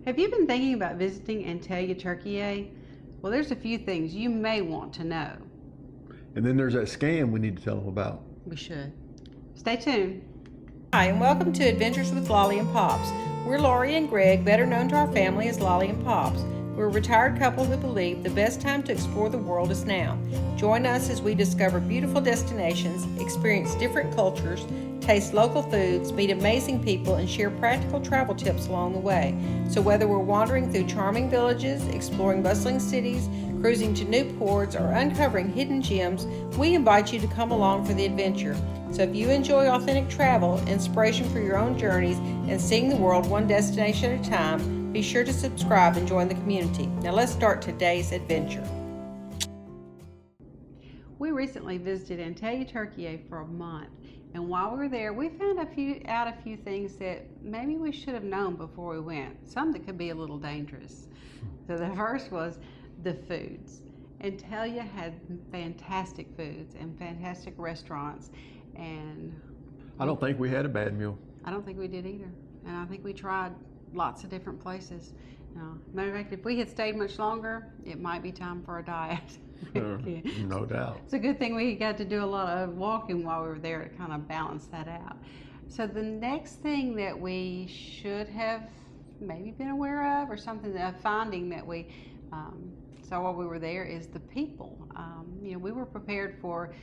Have you been thinking about visiting Antalya, Turkiye? Well, there's a few things you may want to know. And then there's that scam we need to tell them about. We should. Stay tuned. Hi, and welcome to Adventures with Lolly and Pops. We're Lori and Greg, better known to our family as Lolly and Pops. We're a retired couple who believe the best time to explore the world is now. Join us as we discover beautiful destinations, experience different cultures, taste local foods, meet amazing people, and share practical travel tips along the way. So whether we're wandering through charming villages, exploring bustling cities, cruising to new ports, or uncovering hidden gems, we invite you to come along for the adventure. So if you enjoy authentic travel, inspiration for your own journeys, and seeing the world one destination at a time, be sure to subscribe and join the community. Now let's start today's adventure. We recently visited Antalya, Turkiye for a month, and while we were there, we found out a few things that maybe we should have known before we went. Some that could be a little dangerous. So the first was the foods. Antalya had fantastic foods and fantastic restaurants, and I don't think we had a bad meal. I don't think we did either. And I think we tried lots of different places. Matter of fact, if we had stayed much longer, it might be time for a diet. No doubt. It's a good thing we got to do a lot of walking while we were there to kind of balance that out. So the next thing that we should have maybe been aware of, or something, a finding that we saw while we were there, is the people. We were prepared for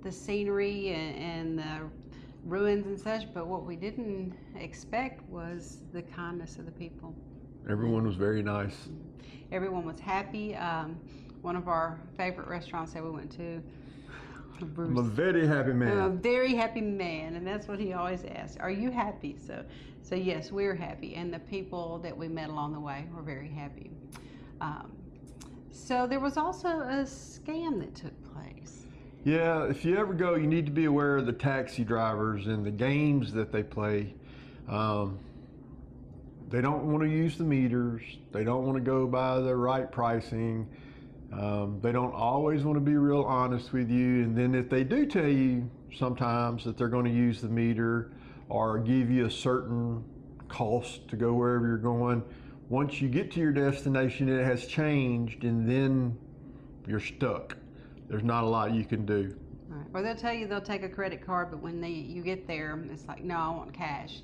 the scenery and the ruins and such, but what we didn't expect was the kindness of the people. Everyone was very nice. Everyone was happy. One of our favorite restaurants that we went to, I'm a very happy man. I'm a very happy man, and that's what he always asks. Are you happy? So yes, we're happy, and the people that we met along the way were very happy. So there was also a scam that took place. Yeah, if you ever go, you need to be aware of the taxi drivers and the games that they play. They don't want to use the meters. They don't want to go by the right pricing. They don't always want to be real honest with you. And then if they do tell you sometimes that they're going to use the meter or give you a certain cost to go wherever you're going, once you get to your destination, it has changed, and then you're stuck. There's not a lot you can do. Right. Or they'll tell you they'll take a credit card, but when you get there, it's like, no, I want cash.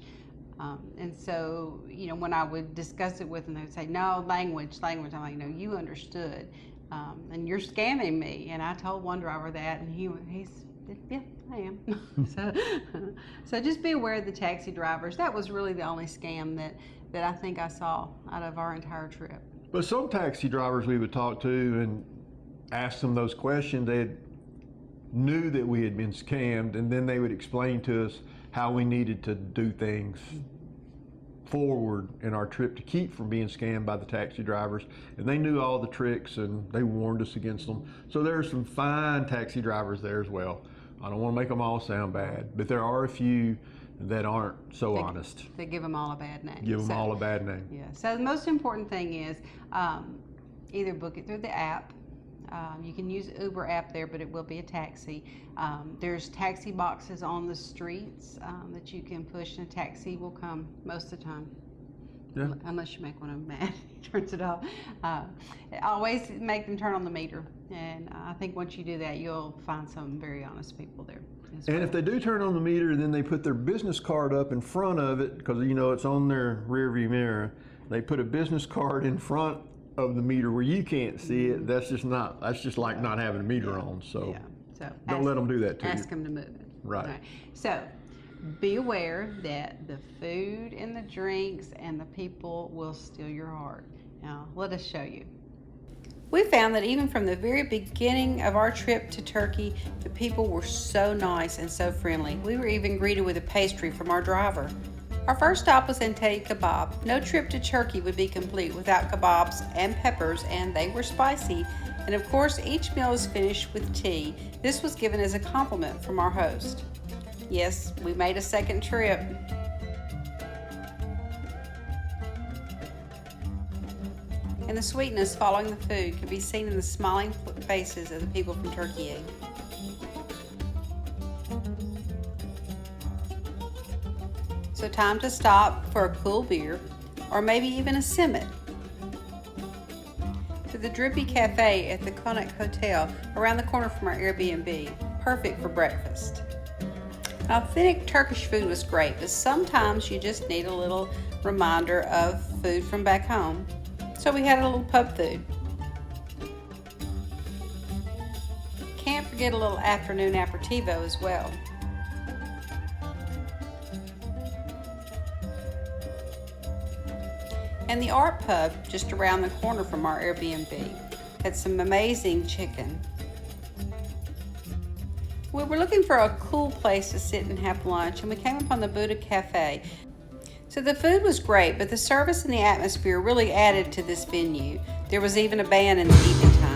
And so, when I would discuss it with them, they would say, no, language. I'm like, no, you understood. And you're scamming me. And I told one driver that, and he said, yeah, I am. So just be aware of the taxi drivers. That was really the only scam that I think I saw out of our entire trip. But some taxi drivers we would talk to and ask them those questions, they knew that we had been scammed, and then they would explain to us how we needed to do things forward in our trip to keep from being scammed by the taxi drivers. And they knew all the tricks, and they warned us against them. So there are some fine taxi drivers there as well. I don't want to make them all sound bad, but there are a few that aren't so honest. They give them all a bad name. Give them all a bad name. Yeah. So the most important thing is either book it through the app. You can use Uber app there, but it will be a taxi. There's taxi boxes on the streets that you can push, and a taxi will come most of the time. Yeah. Unless you make one of them mad, he turns it off. Always make them turn on the meter, and I think once you do that, you'll find some very honest people there. And if they do turn on the meter, then they put their business card up in front of it, because it's on their rear view mirror. They put a business card in front of the meter where you can't see it. That's just like not having a meter on. So, don't let them do that to you. Ask them to move it. Right. So be aware that the food and the drinks and the people will steal your heart. Now let us show you. We found that even from the very beginning of our trip to Turkey, the people were so nice and so friendly. We were even greeted with a pastry from our driver. Our first stop was Antalya Kebab. No trip to Turkey would be complete without kebabs and peppers, and they were spicy. And of course, each meal is finished with tea. This was given as a compliment from our host. Yes, we made a second trip. And the sweetness following the food can be seen in the smiling faces of the people from Turkiye. So time to stop for a cool beer. or maybe even a simmet. To the Drippy Cafe at the Konak Hotel around the corner from our Airbnb, perfect for breakfast. Authentic Turkish food was great, but sometimes you just need a little reminder of food from back home. So we had a little pub food. Can't forget a little afternoon aperitivo as well. And the Art Pub, just around the corner from our Airbnb, had some amazing chicken. We were looking for a cool place to sit and have lunch, and we came upon the Buddha Cafe. So the food was great, but the service and the atmosphere really added to this venue. There was even a band in the evening time.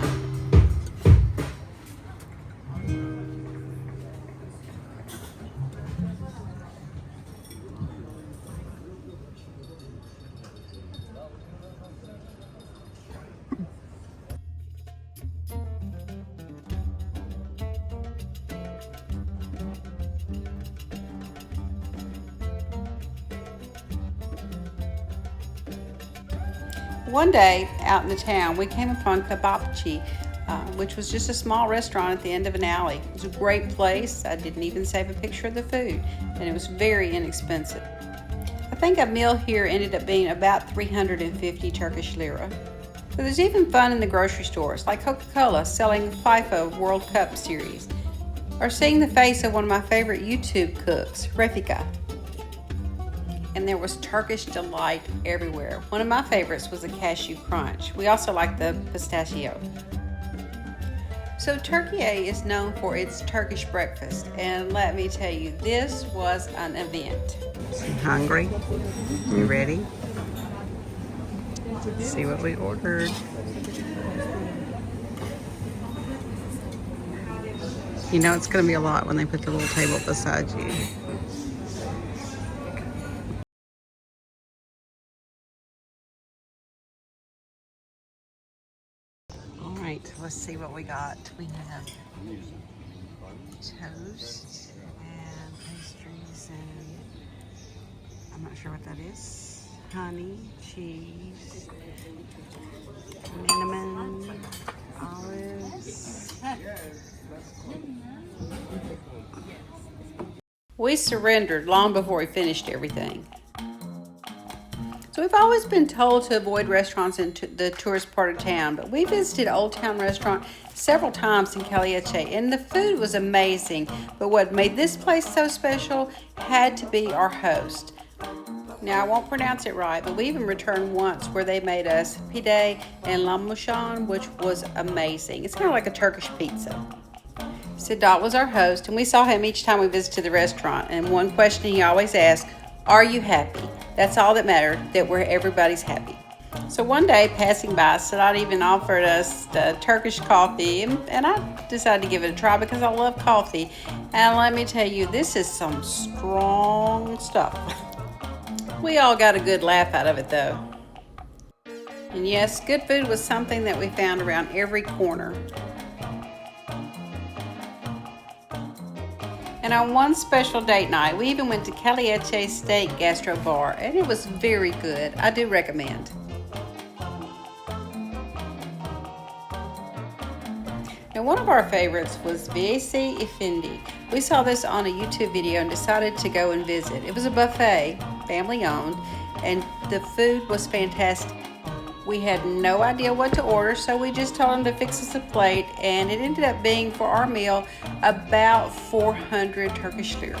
One day out in the town, we came upon Kebapçı, which was just a small restaurant at the end of an alley. It was a great place. I didn't even save a picture of the food, and it was very inexpensive. I think a meal here ended up being about 350 Turkish lira. So there's even fun in the grocery stores, like Coca-Cola selling the FIFA World Cup series, or seeing the face of one of my favorite YouTube cooks, Refika. And there was Turkish delight everywhere. One of my favorites was the cashew crunch. We also like the pistachio. So Turkiye is known for its Turkish breakfast, and let me tell you, this was an event. Hungry? You ready? See what we ordered. You know it's going to be a lot when they put the little table beside you. Alright, let's see what we got. We have toast and pastries and I'm not sure what that is. Honey, cheese, cinnamon, olives. We surrendered long before we finished everything. So we've always been told to avoid restaurants in the tourist part of town, but we visited Old Town Restaurant several times in Kaliache, and the food was amazing. But what made this place so special had to be our host. Now, I won't pronounce it right, but we even returned once where they made us pide and lahmacun, which was amazing. It's kind of like a Turkish pizza. Sedat was our host, and we saw him each time we visited the restaurant. And one question he always asked, "Are you happy?" That's all that mattered, that everybody's happy. So one day, passing by, Sedat even offered us Turkish coffee, and I decided to give it a try because I love coffee. And let me tell you, this is some strong stuff. We all got a good laugh out of it, though. And yes, good food was something that we found around every corner. And on one special date night, we even went to Kaliache Steak Gastro Bar, and it was very good. I do recommend. And one of our favorites was Viyesi Effendi. We saw this on a YouTube video and decided to go and visit. It was a buffet, family owned, and the food was fantastic. We had no idea what to order, so we just told them to fix us a plate, and it ended up being, for our meal, about 400 Turkish lira.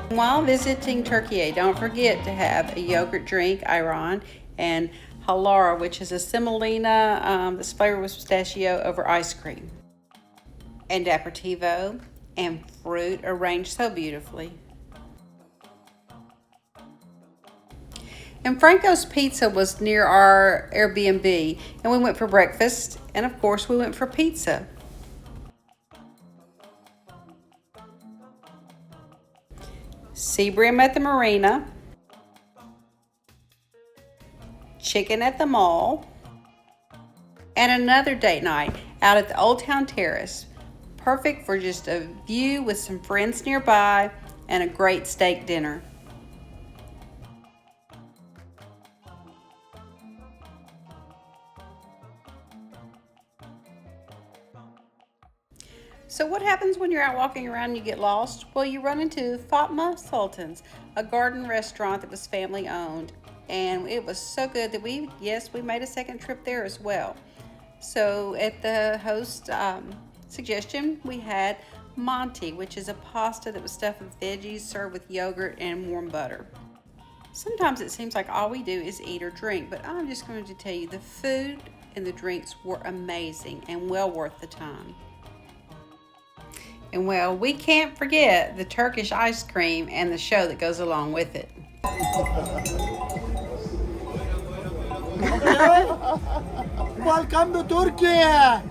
While visiting Turkiye, don't forget to have a yogurt drink, ayran, and halara, which is a semolina that's flavored with pistachio over ice cream. And aperitivo and fruit arranged so beautifully. And Franco's Pizza was near our Airbnb, and we went for breakfast, and of course we went for pizza. Sea bream at the marina, chicken at the mall, and another date night out at the Old Town Terrace, perfect for just a view with some friends nearby and a great steak dinner. So what happens when you're out walking around and you get lost? Well, you run into Fatma Sultan's, a garden restaurant that was family owned. And it was so good that we made a second trip there as well. So at the host suggestion, we had Monty, which is a pasta that was stuffed with veggies served with yogurt and warm butter. Sometimes it seems like all we do is eat or drink, but I'm just going to tell you the food and the drinks were amazing and well worth the time. And well, we can't forget the Turkish ice cream and the show that goes along with it. Welcome to Turkiye.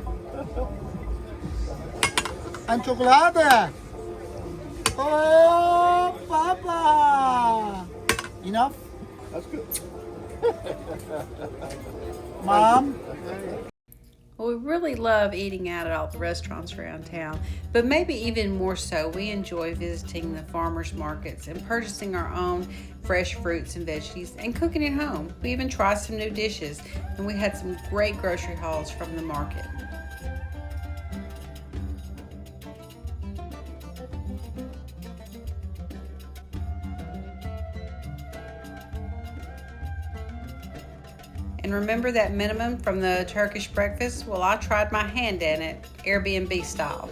And chocolate. Oh, Papa. Enough? That's good. Mom? Well, we really love eating out at all the restaurants around town, but maybe even more so, we enjoy visiting the farmers markets and purchasing our own fresh fruits and veggies and cooking at home. We even tried some new dishes, and we had some great grocery hauls from the market. And remember that minimum from the Turkish breakfast? Well, I tried my hand in it, Airbnb style,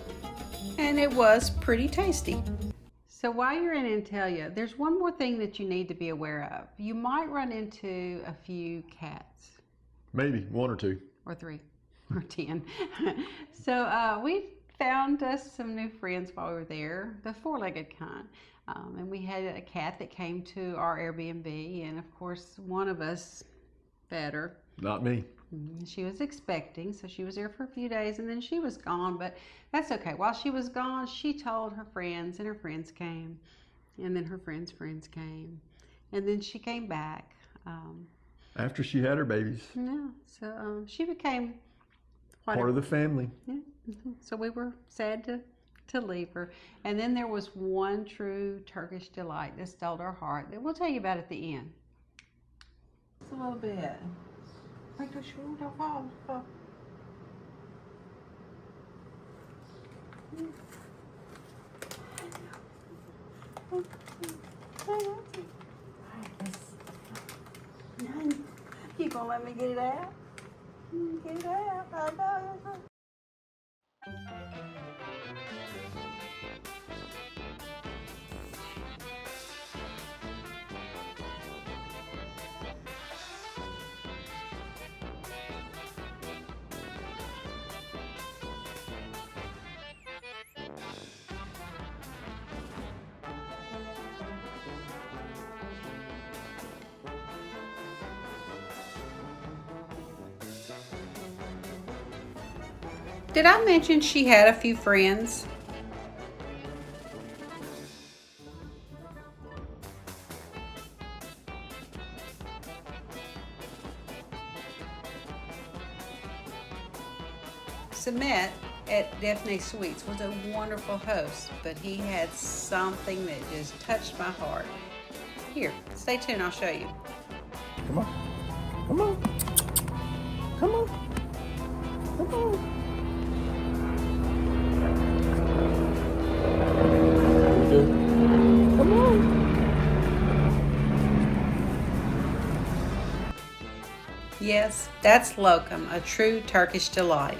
and it was pretty tasty. So while you're in Antalya, there's one more thing that you need to be aware of. You might run into a few cats. Maybe 1 or 2. Or 3 or 10. So we found us some new friends while we were there, the 4-legged kind. And we had a cat that came to our Airbnb, and of course one of us fed her. Not me. She was expecting, so she was there for a few days and then she was gone, but that's okay. While she was gone, she told her friends, and her friends came, and then her friends' friends came, and then she came back. After she had her babies. Yeah, so she became Part of the family. Yeah. So we were sad to leave her. And then there was one true Turkish delight that stole our heart that we'll tell you about at the end. Just a little bit. Make sure you don't fall. You gonna let me get it out? Get it out. Did I mention she had a few friends? Samet at Daphne Sweets was a wonderful host, but he had something that just touched my heart. Here, stay tuned, I'll show you. Come on. Come on. Come on. Come on. Come on. Yes, that's lokum, a true Turkish delight.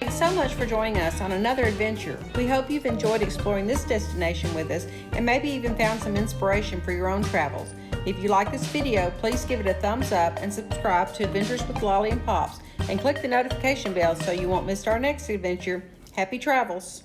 Thanks so much for joining us on another adventure. We hope you've enjoyed exploring this destination with us and maybe even found some inspiration for your own travels. If you like this video, please give it a thumbs up and subscribe to Adventures with Lolly and Pops, and click the notification bell so you won't miss our next adventure. Happy travels!